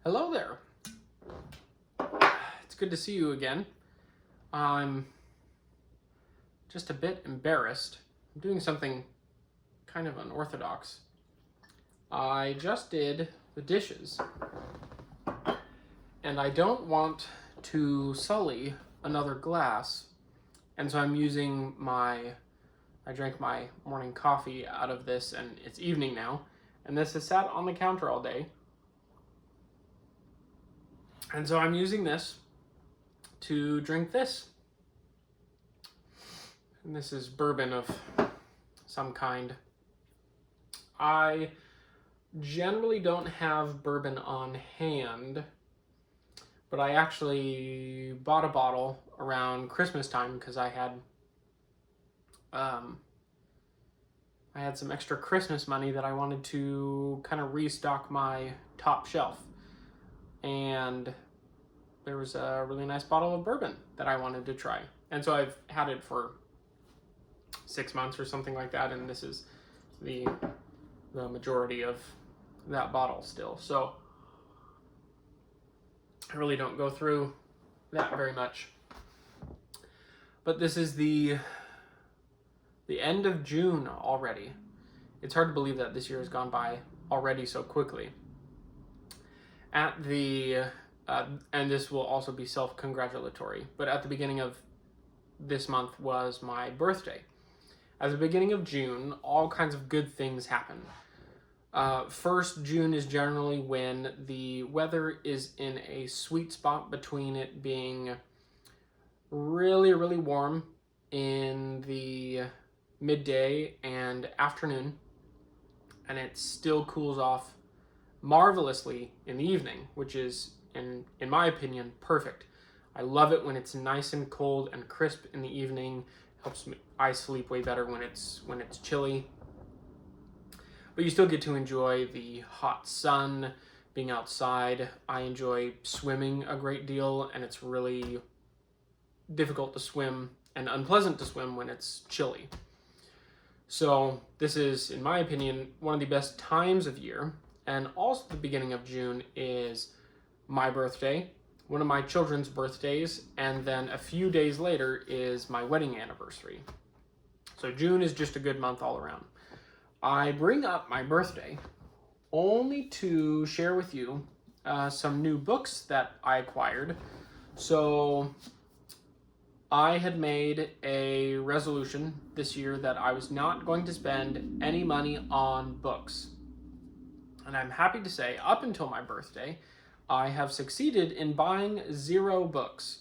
Hello there. It's good to see you again. I'm just a bit embarrassed. I'm doing something kind of unorthodox. I just did the dishes, and I don't want to sully another glass, and so I'm using I drank my morning coffee out of this, and it's evening now, and this has sat on the counter all day. And so I'm using this to drink this. And this is bourbon of some kind. I generally don't have bourbon on hand, but I actually bought a bottle around Christmas time because I had some extra Christmas money that I wanted to kind of restock my top shelf. And there was a really nice bottle of bourbon that I wanted to try. And so I've had it for 6 months or something like that, and this is the majority of that bottle still. So I really don't go through that very much. But this is the end of June already. It's hard to believe that this year has gone by already so quickly. And this will also be self-congratulatory, but at the beginning of this month was my birthday. At the beginning of June, all kinds of good things happen. First, June is generally when the weather is in a sweet spot between it being really, really warm in the midday and afternoon, and it still cools off marvelously in the evening, which is, in my opinion, perfect. I love it when it's nice and cold and crisp in the evening. Helps I sleep way better when it's chilly. But you still get to enjoy the hot sun, being outside. I enjoy swimming a great deal, and it's really difficult to swim and unpleasant to swim when it's chilly. So this is, in my opinion, one of the best times of year. And also the beginning of June is my birthday, one of my children's birthdays, and then a few days later is my wedding anniversary. So June is just a good month all around. I bring up my birthday only to share with you some new books that I acquired. So I had made a resolution this year that I was not going to spend any money on books. And I'm happy to say, up until my birthday, I have succeeded in buying 0 books.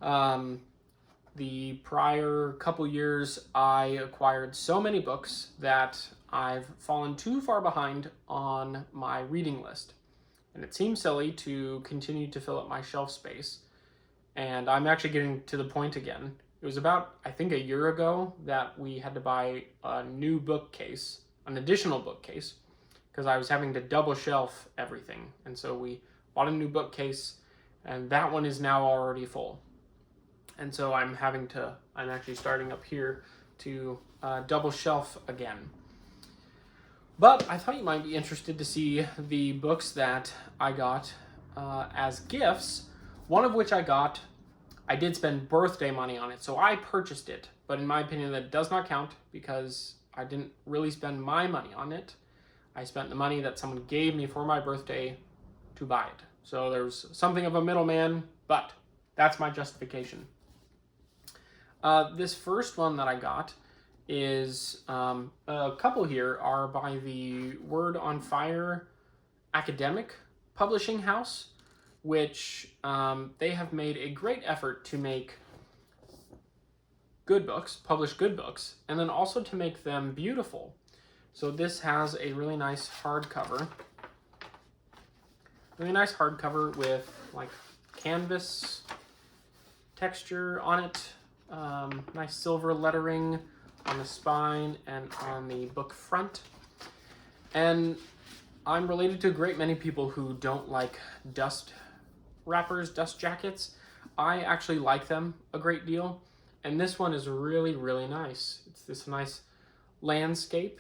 The prior couple years, I acquired so many books that I've fallen too far behind on my reading list. And it seems silly to continue to fill up my shelf space. And I'm actually getting to the point again. It was about, I think, a year ago that we had to buy a new bookcase, an additional bookcase, because I was having to double shelf everything. And so we bought a new bookcase, and that one is now already full. And so I'm actually starting up here to double shelf again. But I thought you might be interested to see the books that I got as gifts, one of which I did spend birthday money on it, so I purchased it. But in my opinion, that does not count because I didn't really spend my money on it. I spent the money that someone gave me for my birthday to buy it. So there's something of a middleman, but that's my justification. This first one that I got is, a couple here are by the Word on Fire Academic Publishing House, which they have made a great effort to make good books, publish good books, and then also to make them beautiful. So this has a really nice hardcover. Really nice hardcover with like canvas texture on it. Nice silver lettering on the spine and on the book front. And I'm related to a great many people who don't like dust wrappers, dust jackets. I actually like them a great deal. And this one is really, really nice. It's this nice landscape.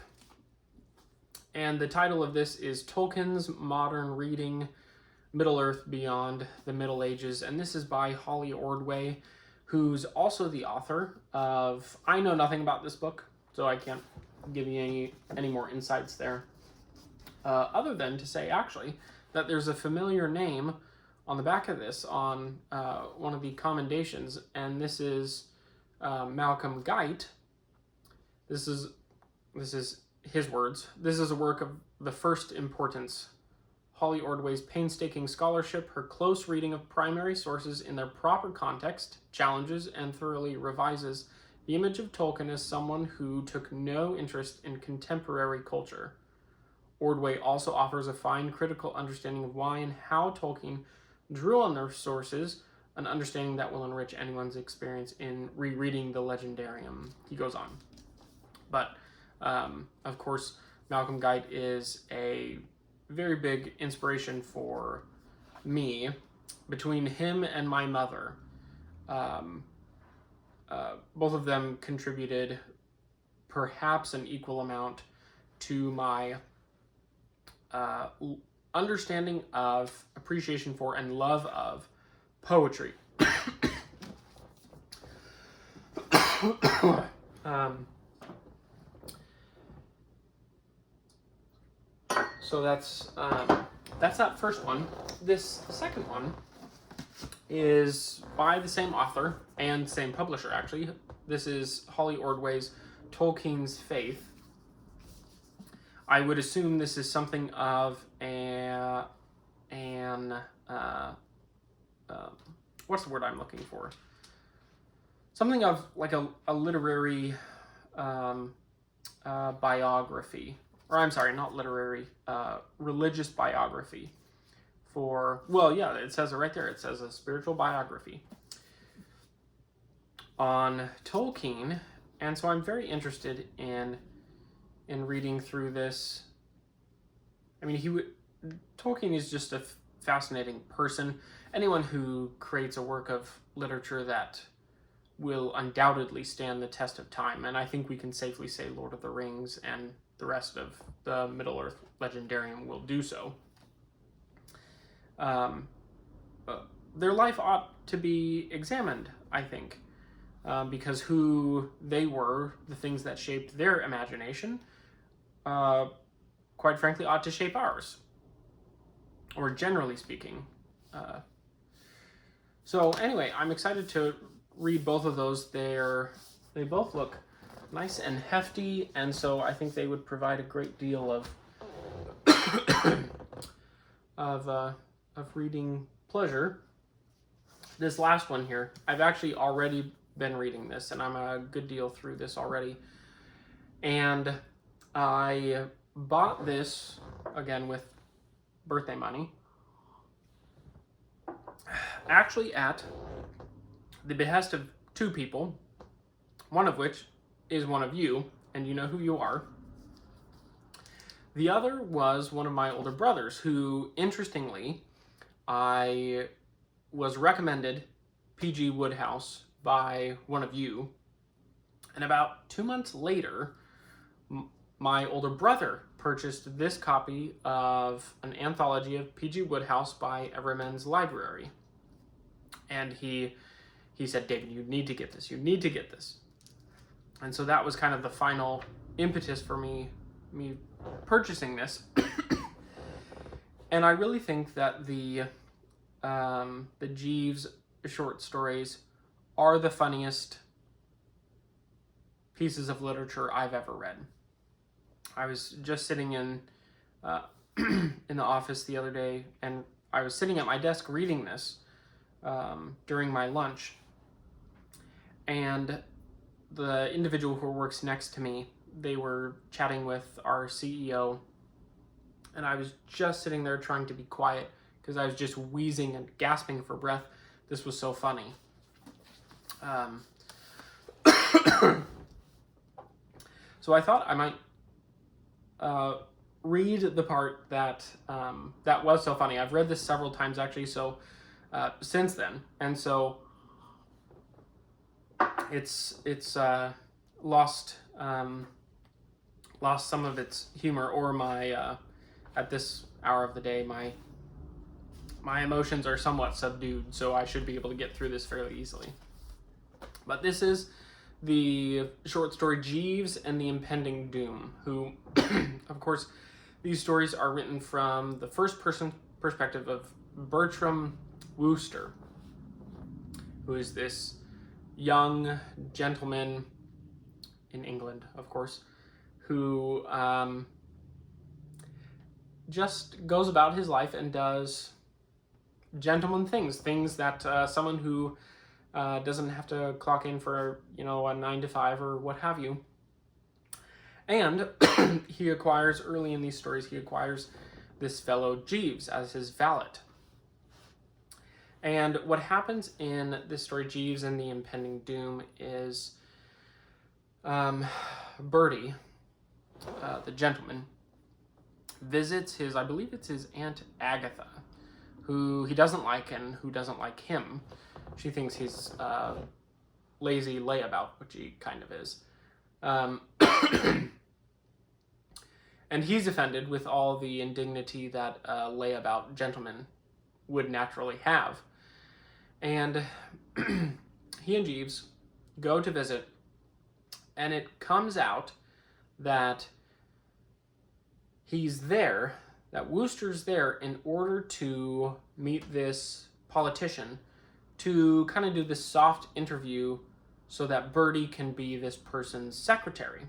And the title of this is Tolkien's Modern Reading Middle-earth Beyond the Middle Ages, and this is by Holly Ordway, who's also the author of... I know nothing about this book, so I can't give you any more insights there. Other than to say, actually, that there's a familiar name on the back of this on one of the commendations, and this is Malcolm Guite. This is his words. This is a work of the first importance. Holly Ordway's painstaking scholarship, her close reading of primary sources in their proper context, challenges and thoroughly revises the image of Tolkien as someone who took no interest in contemporary culture. Ordway also offers a fine critical understanding of why and how Tolkien drew on their sources, an understanding that will enrich anyone's experience in rereading the Legendarium. He goes on. But, of course, Malcolm Guite is a very big inspiration for me. Between him and my mother, both of them contributed perhaps an equal amount to my understanding of, appreciation for, and love of poetry. So that's that first one. This second one is by the same author and same publisher, actually. This is Holly Ordway's Tolkien's Faith. I would assume this is something of what's the word I'm looking for? Something of like a literary biography. Or I'm sorry, not literary, religious biography for, well, yeah, it says it right there. It says a spiritual biography on Tolkien. And so I'm very interested in reading through this. I mean, Tolkien is just a fascinating person. Anyone who creates a work of literature that will undoubtedly stand the test of time, and I think we can safely say Lord of the Rings and the rest of the Middle-earth Legendarium will do so. Their life ought to be examined, I think, because who they were, the things that shaped their imagination, quite frankly, ought to shape ours, or generally speaking. So anyway, I'm excited to read both of those. They both look nice and hefty, and so I think they would provide a great deal of reading pleasure. This last one here, I've actually already been reading this, and I'm a good deal through this already. And I bought this, again, with birthday money, actually at the behest of two people, one of which is one of you, and you know who you are. The other was one of my older brothers, who, interestingly, I was recommended P.G. Wodehouse by one of you, and about 2 months later, my older brother purchased this copy of an anthology of P.G. Wodehouse by Everyman's Library, and he said, "David, you need to get this. You need to get this." And so that was kind of the final impetus for me purchasing this. And I really think that the Jeeves short stories are the funniest pieces of literature I've ever read. I was just sitting in the office the other day, and I was sitting at my desk reading this during my lunch, and the individual who works next to me, they were chatting with our CEO, and I was just sitting there trying to be quiet because I was just wheezing and gasping for breath. This was so funny. So I thought I might read the part that was so funny. I've read this several times, actually, so since then, and so it's lost some of its humor, or my at this hour of the day, my My emotions are somewhat subdued, so I should be able to get through this fairly easily. But this is the short story Jeeves and the Impending Doom, who, of course, these stories are written from the first-person perspective of Bertram Wooster, who is this young gentleman in England, of course, who just goes about his life and does gentleman things that someone who doesn't have to clock in for, a 9 to 5 or what have you. And he acquires, early in these stories, this fellow Jeeves as his valet. And what happens in this story, Jeeves and the Impending Doom, is Bertie, the gentleman, visits I believe it's his Aunt Agatha, who he doesn't like and who doesn't like him. She thinks he's lazy layabout, which he kind of is. And he's offended with all the indignity that a layabout gentleman would naturally have. And he and Jeeves go to visit, and it comes out that that Wooster's there in order to meet this politician to kind of do this soft interview so that Bertie can be this person's secretary.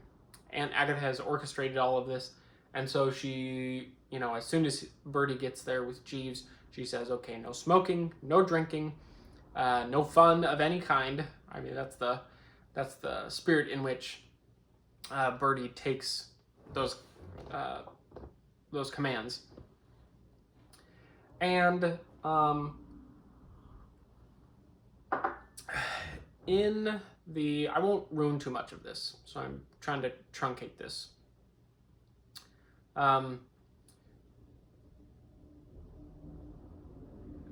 And Agatha has orchestrated all of this, and so she, as soon as Bertie gets there with Jeeves, she says, okay, no smoking, no drinking, no fun of any kind. I mean, that's the spirit in which Bertie takes those commands. And I won't ruin too much of this, so I'm trying to truncate this.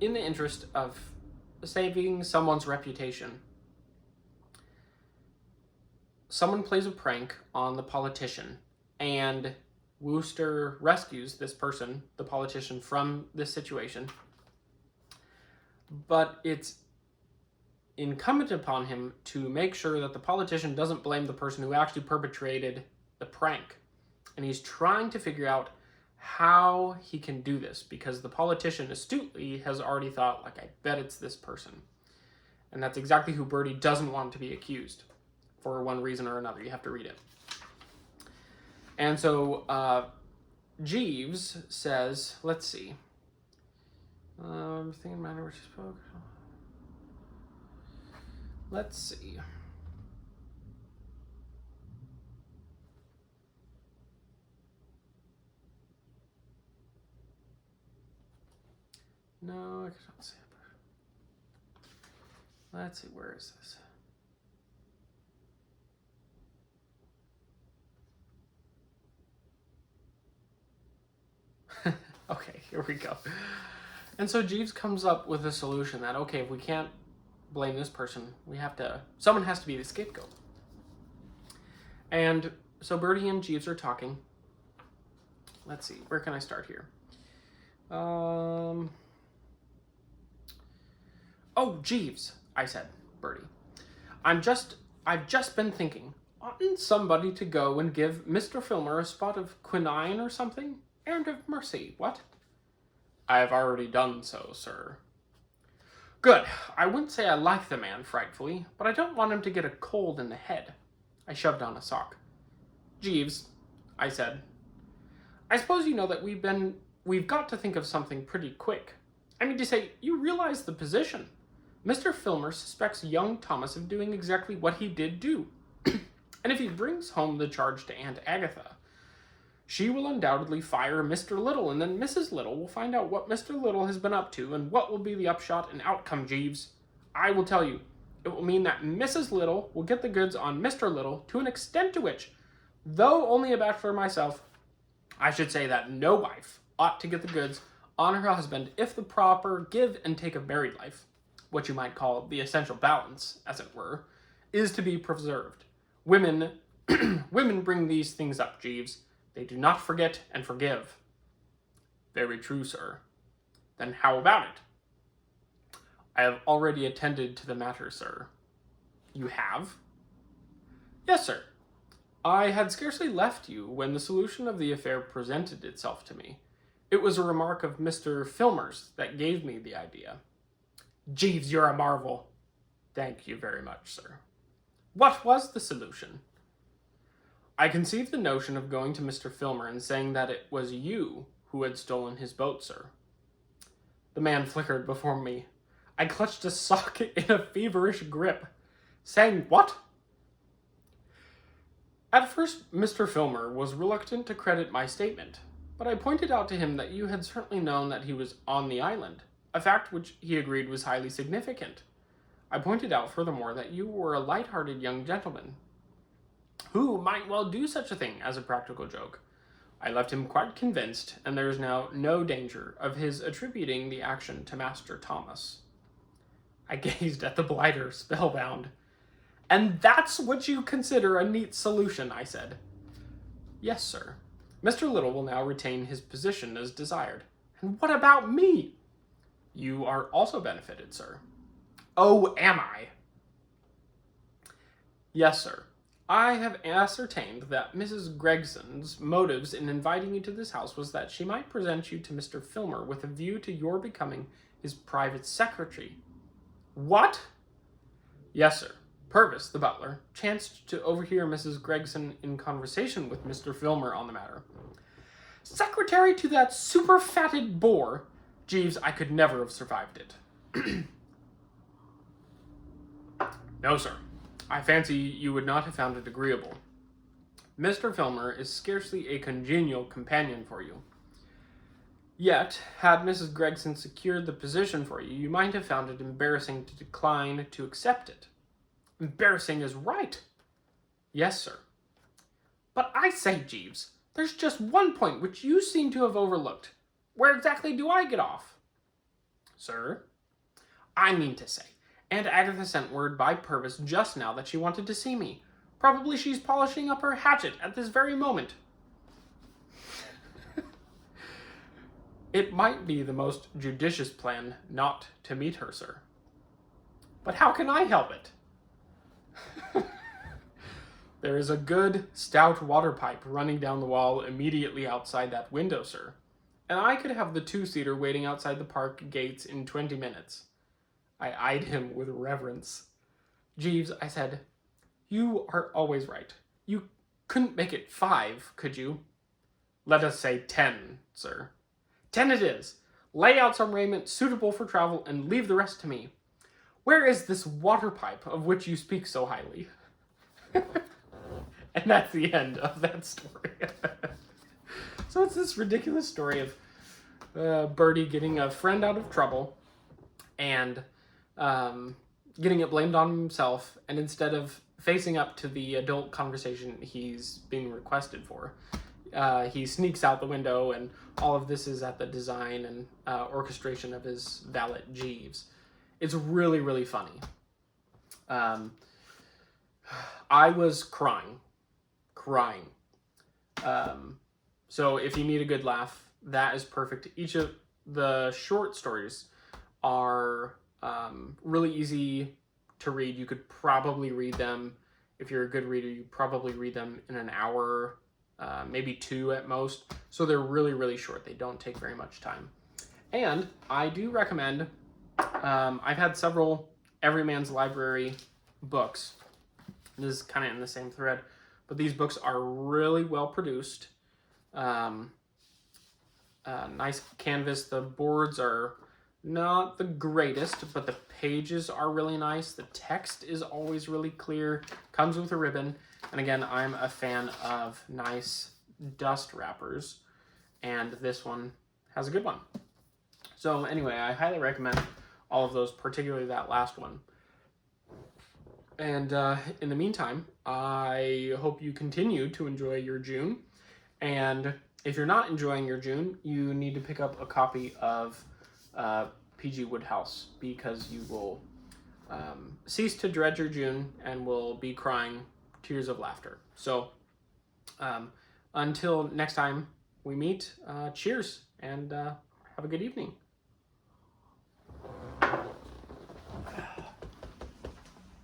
In the interest of saving someone's reputation, someone plays a prank on the politician, and Wooster rescues this person, the politician, from this situation. But it's incumbent upon him to make sure that the politician doesn't blame the person who actually perpetrated the prank. And he's trying to figure out how he can do this, because the politician astutely has already thought, I bet it's this person. And that's exactly who Bertie doesn't want to be accused, for one reason or another. You have to read it. And so Jeeves says, let's see. Everything in matter which he spoke. Let's see. No, I can't see it. Let's see, where is this? Okay, here we go. And so Jeeves comes up with a solution that, okay, if we can't blame this person, someone has to be the scapegoat. And so Bertie and Jeeves are talking. Let's see, where can I start here? Oh, Jeeves, I said, Bertie. I've just been thinking, oughtn't somebody to go and give Mr. Filmer a spot of quinine or something? Errand of mercy, what? I have already done so, sir. Good. I wouldn't say I like the man frightfully, but I don't want him to get a cold in the head. I shoved on a sock. Jeeves, I said, I suppose you know that we've got to think of something pretty quick. I mean to say, you realize the position. Mr. Filmer suspects young Thomas of doing exactly what he did do. And if he brings home the charge to Aunt Agatha, she will undoubtedly fire Mr. Little, and then Mrs. Little will find out what Mr. Little has been up to, and what will be the upshot and outcome, Jeeves. I will tell you, it will mean that Mrs. Little will get the goods on Mr. Little to an extent to which, though only a bachelor myself, I should say that no wife ought to get the goods on her husband if the proper give and take of married life, what you might call the essential balance, as it were, is to be preserved. Women bring these things up, Jeeves. They do not forget and forgive. Very true, sir. Then how about it? I have already attended to the matter, sir. You have? Yes, sir. I had scarcely left you when the solution of the affair presented itself to me. It was a remark of Mr. Filmer's that gave me the idea. Jeeves, you're a marvel. Thank you very much, sir. What was the solution? I conceived the notion of going to Mr. Filmer and saying that it was you who had stolen his boat, sir. The man flickered before me. I clutched a socket in a feverish grip. Saying what? At first, Mr. Filmer was reluctant to credit my statement, but I pointed out to him that you had certainly known that he was on the island, a fact which he agreed was highly significant. I pointed out furthermore that you were a light-hearted young gentleman, who might well do such a thing as a practical joke. I left him quite convinced, and there is now no danger of his attributing the action to Master Thomas. I gazed at the blighter, spellbound. And that's what you consider a neat solution, I said. Yes, sir. Mr. Little will now retain his position as desired. And what about me? You are also benefited, sir. Oh, am I? Yes, sir. I have ascertained that Mrs. Gregson's motives in inviting you to this house was that she might present you to Mr. Filmer with a view to your becoming his private secretary. What? Yes, sir. Purvis, the butler, chanced to overhear Mrs. Gregson in conversation with Mr. Filmer on the matter. Secretary to that super-fatted boor? Jeeves, I could never have survived it. No, sir. I fancy you would not have found it agreeable. Mr. Filmer is scarcely a congenial companion for you. Yet, had Mrs. Gregson secured the position for you, you might have found it embarrassing to decline to accept it. Embarrassing is right. Yes, sir. But I say, Jeeves, there's just one point which you seem to have overlooked. Where exactly do I get off? Sir? I mean to say, Aunt Agatha sent word by Purvis just now that she wanted to see me. Probably she's polishing up her hatchet at this very moment. It might be the most judicious plan not to meet her, sir. But how can I help it? There is a good, stout water pipe running down the wall immediately outside that window, sir. And I could have the two-seater waiting outside the park gates in 20 minutes. I eyed him with reverence. Jeeves, I said, you are always right. You couldn't make it 5, could you? Let us say 10, sir. 10 it is. Lay out some raiment suitable for travel and leave the rest to me. Where is this water pipe of which you speak so highly? And that's the end of that story. So it's this ridiculous story of Bertie getting a friend out of trouble and getting it blamed on himself, and instead of facing up to the adult conversation he's being requested for, he sneaks out the window, and all of this is at the design and orchestration of his valet Jeeves. It's really, really funny. I was crying. So if you need a good laugh, that is perfect. Each of the short stories are really easy to read. You could probably read them, if you're a good reader, you probably read them in an hour, maybe 2 at most. So they're really, really short. They don't take very much time. And I do recommend, I've had several Everyman's Library books. This is kind of in the same thread, but these books are really well produced. Nice canvas. The boards are not the greatest, but the pages are really nice. The text is always really clear. Comes with a ribbon. And again, I'm a fan of nice dust wrappers, and this one has a good one. So anyway, I highly recommend all of those, particularly that last one. And in the meantime, I hope you continue to enjoy your June. And if you're not enjoying your June, you need to pick up a copy of P.G. Wodehouse, because you will cease to dread your June and will be crying tears of laughter. So until next time we meet, cheers and have a good evening.